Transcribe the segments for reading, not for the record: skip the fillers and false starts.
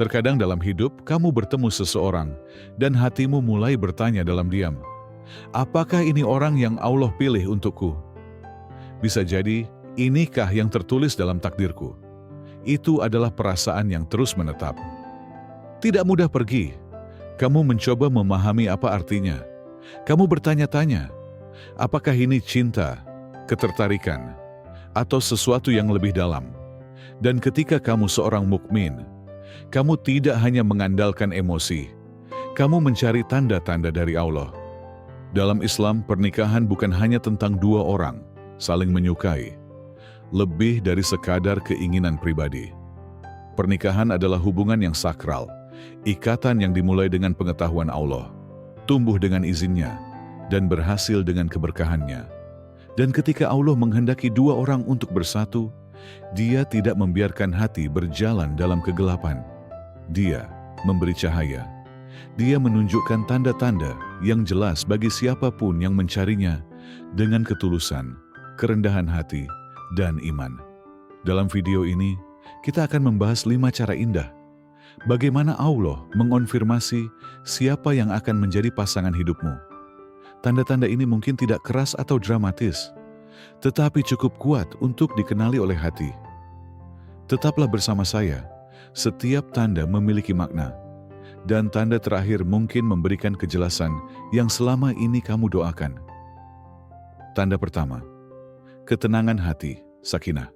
Terkadang dalam hidup, kamu bertemu seseorang, dan hatimu mulai bertanya dalam diam, apakah ini orang yang Allah pilih untukku? Bisa jadi, inikah yang tertulis dalam takdirku? Itu adalah perasaan yang terus menetap. Tidak mudah pergi. Kamu mencoba memahami apa artinya. Kamu bertanya-tanya, apakah ini cinta, ketertarikan, atau sesuatu yang lebih dalam? Dan ketika kamu seorang mukmin, kamu tidak hanya mengandalkan emosi, kamu mencari tanda-tanda dari Allah. Dalam Islam, pernikahan bukan hanya tentang dua orang saling menyukai, lebih dari sekadar keinginan pribadi. Pernikahan adalah hubungan yang sakral, ikatan yang dimulai dengan pengetahuan Allah, tumbuh dengan izinnya, dan berhasil dengan keberkahannya. Dan ketika Allah menghendaki dua orang untuk bersatu, Dia tidak membiarkan hati berjalan dalam kegelapan. Dia memberi cahaya. Dia menunjukkan tanda-tanda yang jelas bagi siapapun yang mencarinya dengan ketulusan, kerendahan hati, dan iman. Dalam video ini, kita akan membahas 5 cara indah bagaimana Allah mengonfirmasi siapa yang akan menjadi pasangan hidupmu. Tanda-tanda ini mungkin tidak keras atau dramatis, tetapi cukup kuat untuk dikenali oleh hati. Tetaplah bersama saya, setiap tanda memiliki makna, dan tanda terakhir mungkin memberikan kejelasan yang selama ini kamu doakan. Tanda pertama, ketenangan hati, sakinah.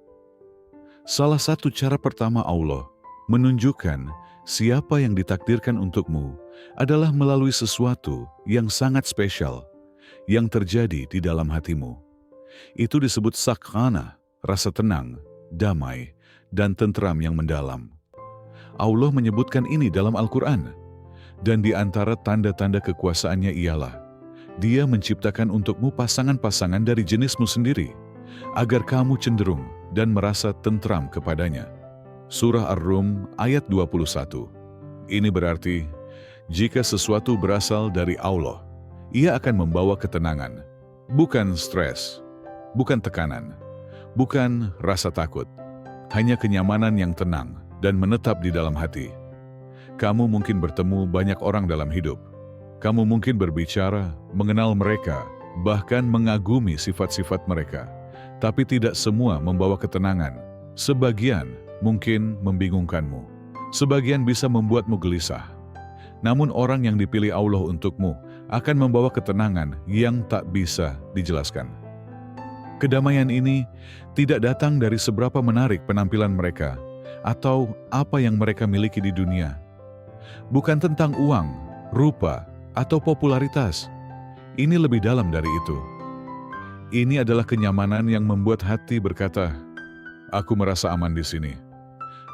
Salah satu cara pertama Allah menunjukkan siapa yang ditakdirkan untukmu adalah melalui sesuatu yang sangat spesial yang terjadi di dalam hatimu. Itu disebut sakinah, rasa tenang, damai, dan tentram yang mendalam. Allah menyebutkan ini dalam Al-Quran, dan di antara tanda-tanda kekuasaannya ialah Dia menciptakan untukmu pasangan-pasangan dari jenismu sendiri, agar kamu cenderung dan merasa tentram kepadanya. Surah Ar-Rum ayat 21. Ini berarti, jika sesuatu berasal dari Allah, Ia akan membawa ketenangan, bukan stres, bukan tekanan, bukan rasa takut, hanya kenyamanan yang tenang dan menetap di dalam hati. Kamu mungkin bertemu banyak orang dalam hidup. Kamu mungkin berbicara, mengenal mereka, bahkan mengagumi sifat-sifat mereka. Tapi tidak semua membawa ketenangan. Sebagian mungkin membingungkanmu. Sebagian bisa membuatmu gelisah. Namun orang yang dipilih Allah untukmu akan membawa ketenangan yang tak bisa dijelaskan. Kedamaian ini tidak datang dari seberapa menarik penampilan mereka atau apa yang mereka miliki di dunia. Bukan tentang uang, rupa, atau popularitas. Ini lebih dalam dari itu. Ini adalah kenyamanan yang membuat hati berkata, aku merasa aman di sini.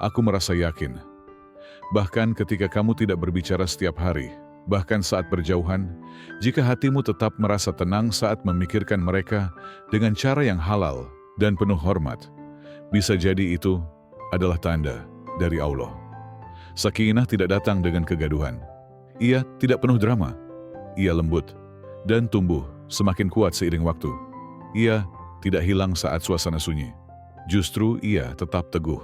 Aku merasa yakin. Bahkan ketika kamu tidak berbicara setiap hari, bahkan saat berjauhan, jika hatimu tetap merasa tenang saat memikirkan mereka dengan cara yang halal dan penuh hormat, bisa jadi itu adalah tanda dari Allah. Sakinah tidak datang dengan kegaduhan. Ia tidak penuh drama. Ia lembut dan tumbuh semakin kuat seiring waktu. Ia tidak hilang saat suasana sunyi. Justru ia tetap teguh,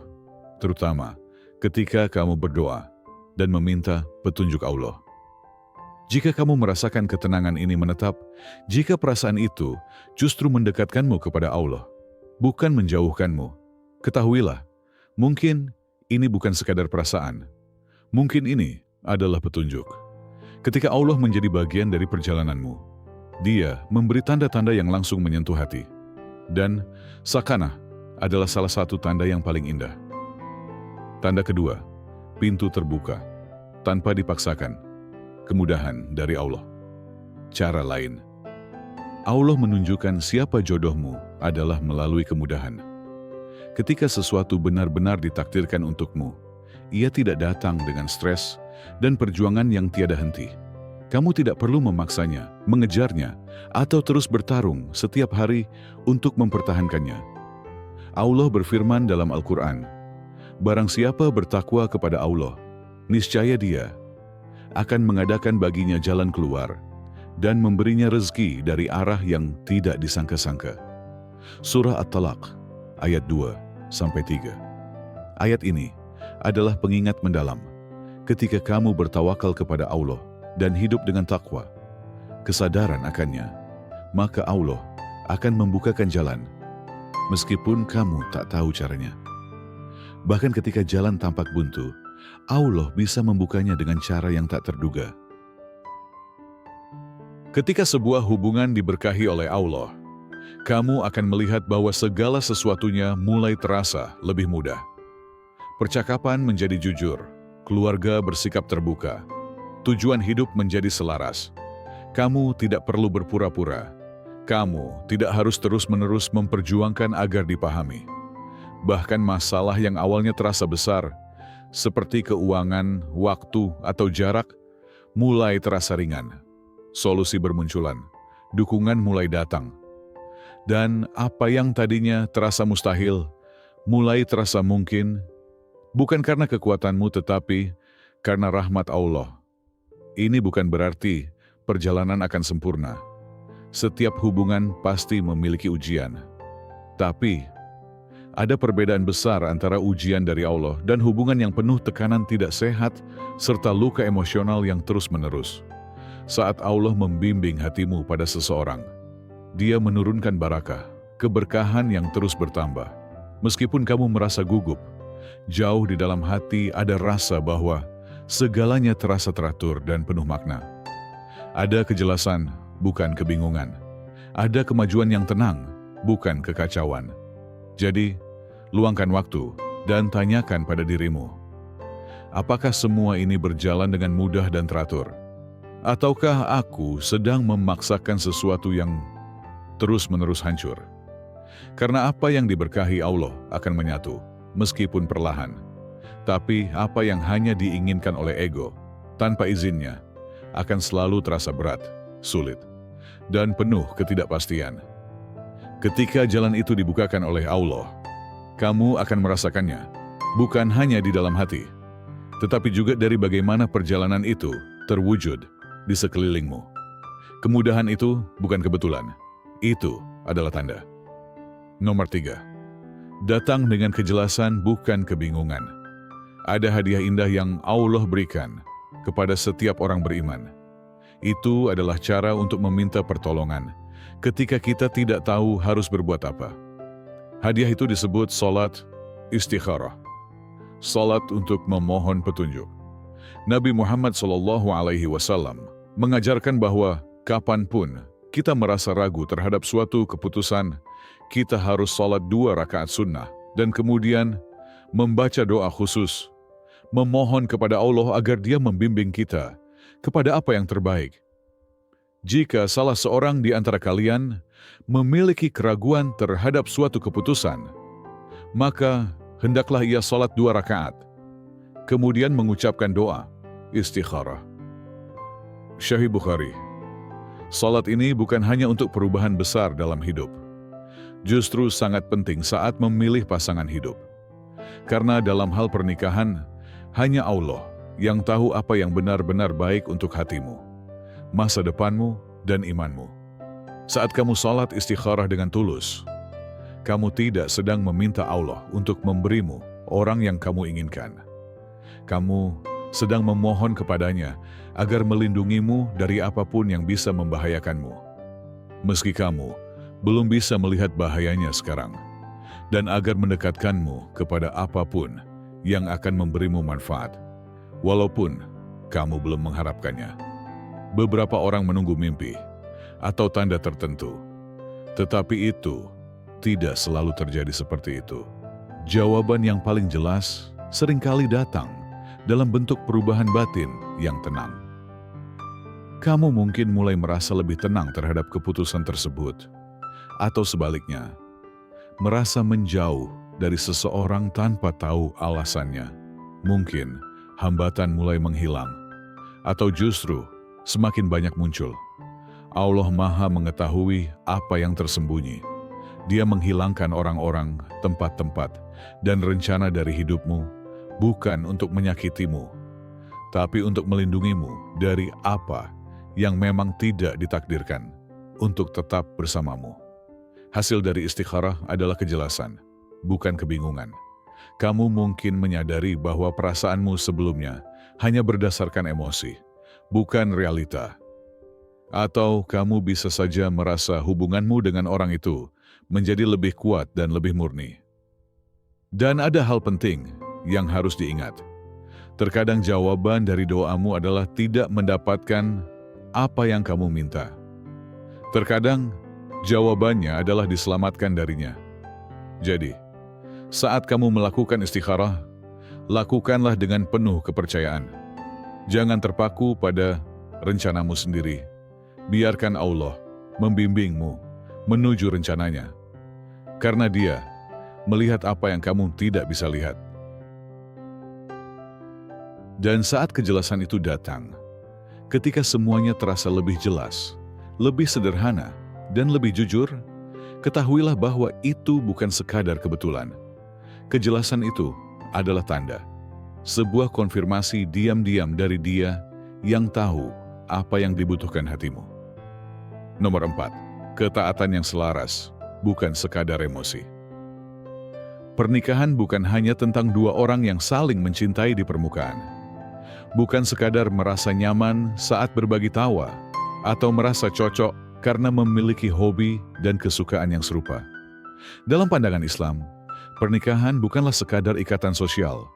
terutama ketika kamu berdoa dan meminta petunjuk Allah. Jika kamu merasakan ketenangan ini menetap, jika perasaan itu justru mendekatkanmu kepada Allah, bukan menjauhkanmu, ketahuilah, mungkin ini bukan sekadar perasaan. Mungkin ini adalah petunjuk. Ketika Allah menjadi bagian dari perjalananmu, Dia memberi tanda-tanda yang langsung menyentuh hati. Dan sakinah adalah salah satu tanda yang paling indah. Tanda kedua, pintu terbuka, tanpa dipaksakan, kemudahan dari Allah. Cara lain, Allah menunjukkan siapa jodohmu adalah melalui kemudahan. Ketika sesuatu benar-benar ditakdirkan untukmu, ia tidak datang dengan stres dan perjuangan yang tiada henti. Kamu tidak perlu memaksanya, mengejarnya, atau terus bertarung setiap hari untuk mempertahankannya. Allah berfirman dalam Al-Quran, barang siapa bertakwa kepada Allah, niscaya Dia akan mengadakan baginya jalan keluar dan memberinya rezeki dari arah yang tidak disangka-sangka. Surah At-Talaq, ayat 2-3. Ayat ini adalah pengingat mendalam. Ketika kamu bertawakal kepada Allah dan hidup dengan takwa, kesadaran akannya, maka Allah akan membukakan jalan, meskipun kamu tak tahu caranya. Bahkan ketika jalan tampak buntu, Allah bisa membukanya dengan cara yang tak terduga. Ketika sebuah hubungan diberkahi oleh Allah, kamu akan melihat bahwa segala sesuatunya mulai terasa lebih mudah. Percakapan menjadi jujur, keluarga bersikap terbuka, tujuan hidup menjadi selaras. Kamu tidak perlu berpura-pura. Kamu tidak harus terus-menerus memperjuangkan agar dipahami. Bahkan masalah yang awalnya terasa besar, seperti keuangan, waktu, atau jarak, mulai terasa ringan. Solusi bermunculan, dukungan mulai datang. Dan apa yang tadinya terasa mustahil, mulai terasa mungkin, bukan karena kekuatanmu tetapi karena rahmat Allah. Ini bukan berarti perjalanan akan sempurna. Setiap hubungan pasti memiliki ujian. Tapi, ada perbedaan besar antara ujian dari Allah dan hubungan yang penuh tekanan tidak sehat serta luka emosional yang terus-menerus. Saat Allah membimbing hatimu pada seseorang, Dia menurunkan barakah, keberkahan yang terus bertambah. Meskipun kamu merasa gugup, jauh di dalam hati ada rasa bahwa segalanya terasa teratur dan penuh makna. Ada kejelasan, bukan kebingungan. Ada kemajuan yang tenang, bukan kekacauan. Jadi, luangkan waktu dan tanyakan pada dirimu, apakah semua ini berjalan dengan mudah dan teratur? Ataukah aku sedang memaksakan sesuatu yang terus-menerus hancur? Karena apa yang diberkahi Allah akan menyatu, meskipun perlahan. Tapi apa yang hanya diinginkan oleh ego, tanpa izinnya, akan selalu terasa berat, sulit, dan penuh ketidakpastian. Ketika jalan itu dibukakan oleh Allah, kamu akan merasakannya, bukan hanya di dalam hati, tetapi juga dari bagaimana perjalanan itu terwujud di sekelilingmu. Kemudahan itu bukan kebetulan, itu adalah tanda. Nomor 3. Datang dengan kejelasan bukan kebingungan. Ada hadiah indah yang Allah berikan kepada setiap orang beriman. Itu adalah cara untuk meminta pertolongan ketika kita tidak tahu harus berbuat apa. Hadiah itu disebut salat istikharah. Salat untuk memohon petunjuk. Nabi Muhammad SAW mengajarkan bahwa kapanpun kita merasa ragu terhadap suatu keputusan, kita harus salat 2 rakaat sunnah dan kemudian membaca doa khusus, memohon kepada Allah agar Dia membimbing kita kepada apa yang terbaik. Jika salah seorang di antara kalian memiliki keraguan terhadap suatu keputusan, maka hendaklah ia salat 2 rakaat, kemudian mengucapkan doa istikharah. Sahih Bukhari. Salat ini bukan hanya untuk perubahan besar dalam hidup, justru sangat penting saat memilih pasangan hidup. Karena dalam hal pernikahan, hanya Allah yang tahu apa yang benar-benar baik untuk hatimu, masa depanmu, dan imanmu. Saat kamu salat istikharah dengan tulus, kamu tidak sedang meminta Allah untuk memberimu orang yang kamu inginkan. Kamu sedang memohon kepadanya agar melindungimu dari apapun yang bisa membahayakanmu. Meski kamu belum bisa melihat bahayanya sekarang, dan agar mendekatkanmu kepada apapun yang akan memberimu manfaat, walaupun kamu belum mengharapkannya. Beberapa orang menunggu mimpi atau tanda tertentu, tetapi itu tidak selalu terjadi seperti itu. Jawaban yang paling jelas seringkali datang dalam bentuk perubahan batin yang tenang. Kamu mungkin mulai merasa lebih tenang terhadap keputusan tersebut, atau sebaliknya, merasa menjauh dari seseorang tanpa tahu alasannya. Mungkin hambatan mulai menghilang, atau justru semakin banyak muncul. Allah Maha mengetahui apa yang tersembunyi. Dia menghilangkan orang-orang, tempat-tempat, dan rencana dari hidupmu, bukan untuk menyakitimu, tapi untuk melindungimu dari apa yang memang tidak ditakdirkan untuk tetap bersamamu. Hasil dari istikharah adalah kejelasan, bukan kebingungan. Kamu mungkin menyadari bahwa perasaanmu sebelumnya hanya berdasarkan emosi, bukan realita. Atau kamu bisa saja merasa hubunganmu dengan orang itu menjadi lebih kuat dan lebih murni. Dan ada hal penting yang harus diingat. Terkadang jawaban dari doamu adalah tidak mendapatkan apa yang kamu minta. Terkadang jawabannya adalah diselamatkan darinya. Jadi, saat kamu melakukan istikharah, lakukanlah dengan penuh kepercayaan. Jangan terpaku pada rencanamu sendiri. Biarkan Allah membimbingmu menuju rencananya. Karena Dia melihat apa yang kamu tidak bisa lihat. Dan saat kejelasan itu datang, ketika semuanya terasa lebih jelas, lebih sederhana, dan lebih jujur, ketahuilah bahwa itu bukan sekadar kebetulan. Kejelasan itu adalah tanda, sebuah konfirmasi diam-diam dari Dia yang tahu apa yang dibutuhkan hatimu. Nomor 4, ketaatan yang selaras, bukan sekadar emosi. Pernikahan bukan hanya tentang dua orang yang saling mencintai di permukaan. Bukan sekadar merasa nyaman saat berbagi tawa, atau merasa cocok karena memiliki hobi dan kesukaan yang serupa. Dalam pandangan Islam, pernikahan bukanlah sekadar ikatan sosial,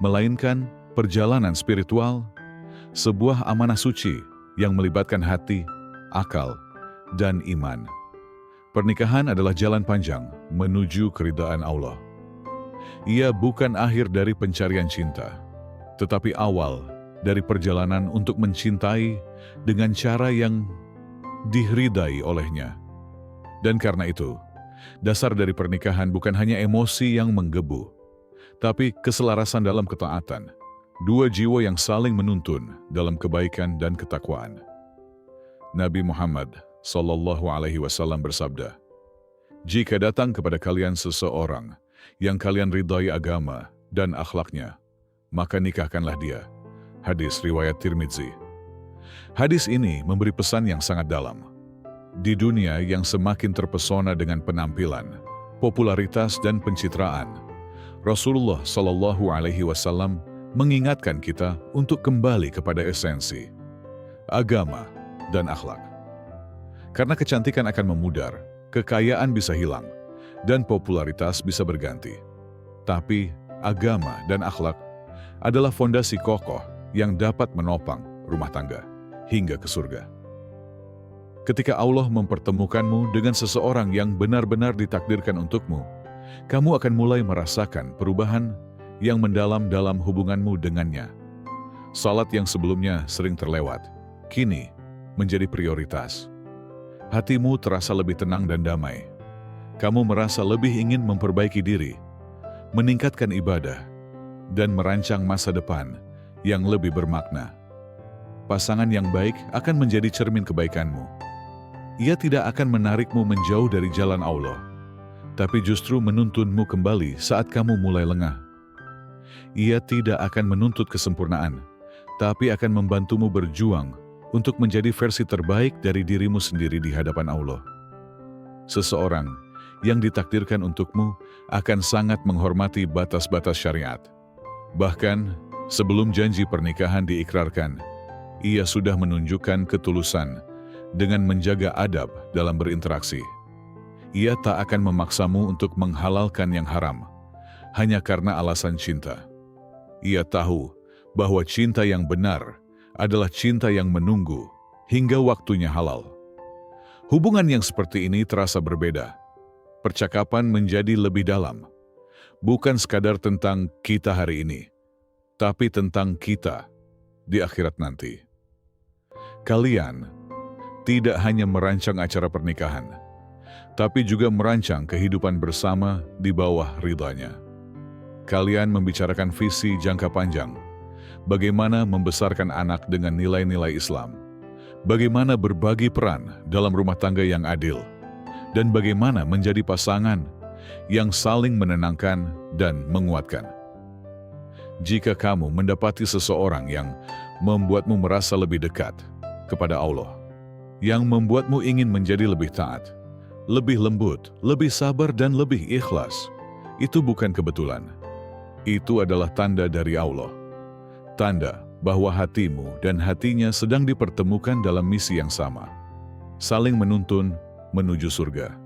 melainkan perjalanan spiritual, sebuah amanah suci yang melibatkan hati, akal, dan iman. Pernikahan adalah jalan panjang menuju keridhaan Allah. Ia bukan akhir dari pencarian cinta, tetapi awal dari perjalanan untuk mencintai dengan cara yang diridai olehnya. Dan karena itu, dasar dari pernikahan bukan hanya emosi yang menggebu, tapi keselarasan dalam ketaatan, dua jiwa yang saling menuntun dalam kebaikan dan ketakwaan. Nabi Muhammad SAW bersabda, "Jika datang kepada kalian seseorang yang kalian ridai agama dan akhlaknya, maka nikahkanlah dia." Hadis riwayat Tirmidzi. Hadis ini memberi pesan yang sangat dalam. Di dunia yang semakin terpesona dengan penampilan, popularitas dan pencitraan, Rasulullah SAW mengingatkan kita untuk kembali kepada esensi, agama, dan akhlak. Karena kecantikan akan memudar, kekayaan bisa hilang, dan popularitas bisa berganti. Tapi agama dan akhlak adalah fondasi kokoh yang dapat menopang rumah tangga hingga ke surga. Ketika Allah mempertemukanmu dengan seseorang yang benar-benar ditakdirkan untukmu, kamu akan mulai merasakan perubahan yang mendalam dalam hubunganmu dengannya. Salat yang sebelumnya sering terlewat, kini menjadi prioritas. Hatimu terasa lebih tenang dan damai. Kamu merasa lebih ingin memperbaiki diri, meningkatkan ibadah, dan merancang masa depan yang lebih bermakna. Pasangan yang baik akan menjadi cermin kebaikanmu. Ia tidak akan menarikmu menjauh dari jalan Allah, tapi justru menuntunmu kembali saat kamu mulai lengah. Ia tidak akan menuntut kesempurnaan, tapi akan membantumu berjuang untuk menjadi versi terbaik dari dirimu sendiri di hadapan Allah. Seseorang yang ditakdirkan untukmu akan sangat menghormati batas-batas syariat. Bahkan, sebelum janji pernikahan diikrarkan, ia sudah menunjukkan ketulusan dengan menjaga adab dalam berinteraksi. Ia tak akan memaksamu untuk menghalalkan yang haram, hanya karena alasan cinta. Ia tahu bahwa cinta yang benar adalah cinta yang menunggu hingga waktunya halal. Hubungan yang seperti ini terasa berbeda. Percakapan menjadi lebih dalam, bukan sekadar tentang kita hari ini, tapi tentang kita di akhirat nanti. Kalian tidak hanya merancang acara pernikahan, tapi juga merancang kehidupan bersama di bawah ridhanya. Kalian membicarakan visi jangka panjang, bagaimana membesarkan anak dengan nilai-nilai Islam, bagaimana berbagi peran dalam rumah tangga yang adil, dan bagaimana menjadi pasangan yang saling menenangkan dan menguatkan. Jika kamu mendapati seseorang yang membuatmu merasa lebih dekat kepada Allah, yang membuatmu ingin menjadi lebih taat, lebih lembut, lebih sabar, dan lebih ikhlas, itu bukan kebetulan. Itu adalah tanda dari Allah. Tanda bahwa hatimu dan hatinya sedang dipertemukan dalam misi yang sama. Saling menuntun menuju surga.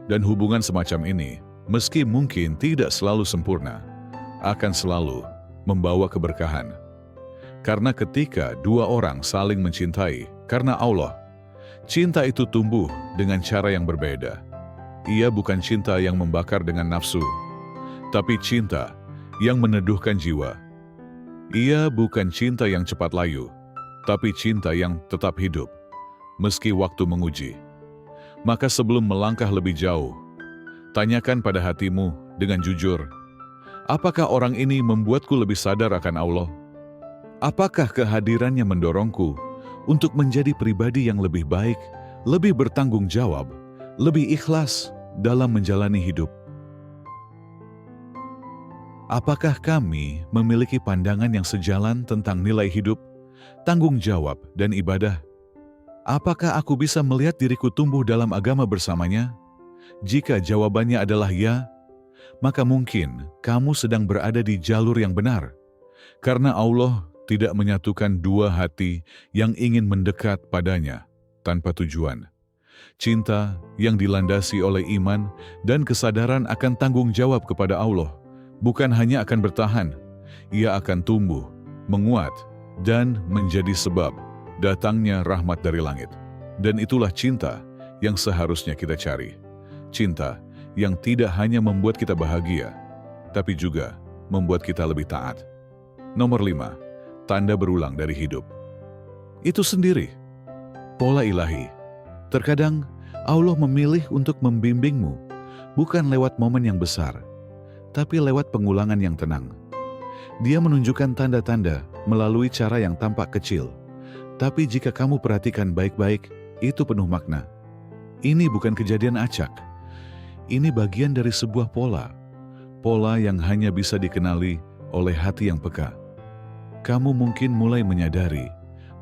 Dan hubungan semacam ini, meski mungkin tidak selalu sempurna, akan selalu membawa keberkahan. Karena ketika dua orang saling mencintai karena Allah, cinta itu tumbuh dengan cara yang berbeda. Ia bukan cinta yang membakar dengan nafsu, tapi cinta yang meneduhkan jiwa. Ia bukan cinta yang cepat layu, tapi cinta yang tetap hidup, meski waktu menguji. Maka sebelum melangkah lebih jauh, tanyakan pada hatimu dengan jujur, apakah orang ini membuatku lebih sadar akan Allah? Apakah kehadirannya mendorongku untuk menjadi pribadi yang lebih baik, lebih bertanggung jawab, lebih ikhlas dalam menjalani hidup? Apakah kami memiliki pandangan yang sejalan tentang nilai hidup, tanggung jawab, dan ibadah? Apakah aku bisa melihat diriku tumbuh dalam agama bersamanya? Jika jawabannya adalah ya, maka mungkin kamu sedang berada di jalur yang benar. Karena Allah tidak menyatukan dua hati yang ingin mendekat padanya tanpa tujuan. Cinta yang dilandasi oleh iman dan kesadaran akan tanggung jawab kepada Allah bukan hanya akan bertahan, ia akan tumbuh, menguat, dan menjadi sebab datangnya rahmat dari langit. Dan itulah cinta yang seharusnya kita cari. Cinta yang tidak hanya membuat kita bahagia, tapi juga membuat kita lebih taat. Nomor 5, tanda berulang dari hidup. Itu sendiri, pola ilahi. Terkadang Allah memilih untuk membimbingmu, bukan lewat momen yang besar, tapi lewat pengulangan yang tenang. Dia menunjukkan tanda-tanda melalui cara yang tampak kecil, tapi jika kamu perhatikan baik-baik, itu penuh makna. Ini bukan kejadian acak. Ini bagian dari sebuah pola. Pola yang hanya bisa dikenali oleh hati yang peka. Kamu mungkin mulai menyadari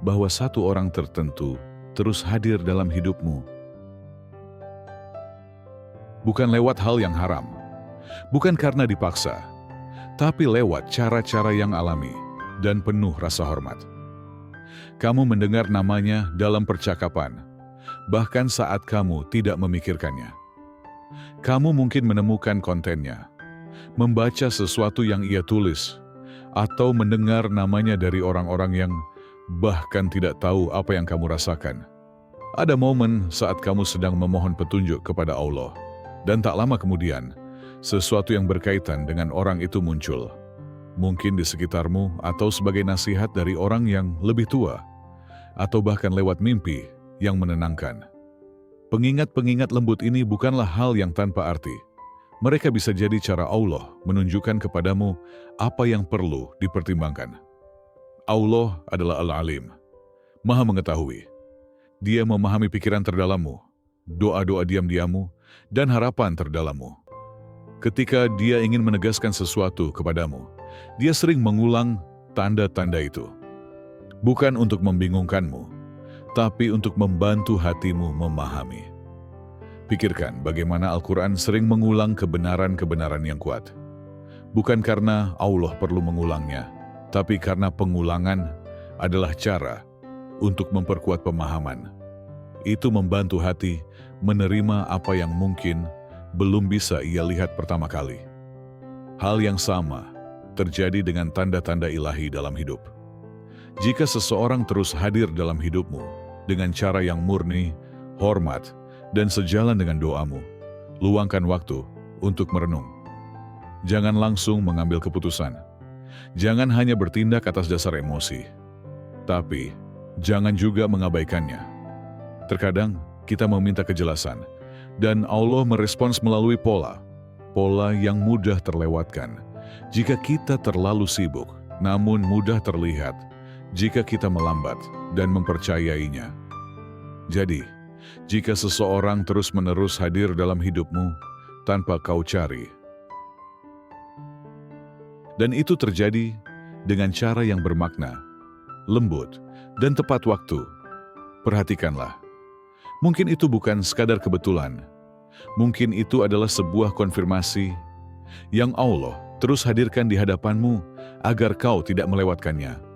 bahwa satu orang tertentu terus hadir dalam hidupmu. Bukan lewat hal yang haram. Bukan karena dipaksa, tapi lewat cara-cara yang alami dan penuh rasa hormat. Kamu mendengar namanya dalam percakapan, bahkan saat kamu tidak memikirkannya. Kamu mungkin menemukan kontennya, membaca sesuatu yang ia tulis, atau mendengar namanya dari orang-orang yang bahkan tidak tahu apa yang kamu rasakan. Ada momen saat kamu sedang memohon petunjuk kepada Allah, dan tak lama kemudian, sesuatu yang berkaitan dengan orang itu muncul. Mungkin di sekitarmu atau sebagai nasihat dari orang yang lebih tua, atau bahkan lewat mimpi yang menenangkan. Pengingat-pengingat lembut ini bukanlah hal yang tanpa arti. Mereka bisa jadi cara Allah menunjukkan kepadamu apa yang perlu dipertimbangkan. Allah adalah Al-Alim, Maha Mengetahui. Dia memahami pikiran terdalammu, doa-doa diam-diammu, dan harapan terdalammu. Ketika dia ingin menegaskan sesuatu kepadamu, dia sering mengulang tanda-tanda itu. Bukan untuk membingungkanmu, tapi untuk membantu hatimu memahami. Pikirkan bagaimana Al-Quran sering mengulang kebenaran-kebenaran yang kuat. Bukan karena Allah perlu mengulangnya, tapi karena pengulangan adalah cara untuk memperkuat pemahaman. Itu membantu hati menerima apa yang mungkin belum bisa ia lihat pertama kali. Hal yang sama terjadi dengan tanda-tanda ilahi dalam hidup. Jika seseorang terus hadir dalam hidupmu dengan cara yang murni, hormat, dan sejalan dengan doamu, luangkan waktu untuk merenung. Jangan langsung mengambil keputusan. Jangan hanya bertindak atas dasar emosi. Tapi, jangan juga mengabaikannya. Terkadang, kita meminta kejelasan, dan Allah merespons melalui pola yang mudah terlewatkan jika kita terlalu sibuk, namun mudah terlihat jika kita melambat dan mempercayainya. Jadi, jika seseorang terus-menerus hadir dalam hidupmu tanpa kau cari, dan itu terjadi dengan cara yang bermakna, lembut, dan tepat waktu, perhatikanlah. Mungkin itu bukan sekadar kebetulan. Mungkin itu adalah sebuah konfirmasi yang Allah terus hadirkan di hadapanmu, agar kau tidak melewatkannya.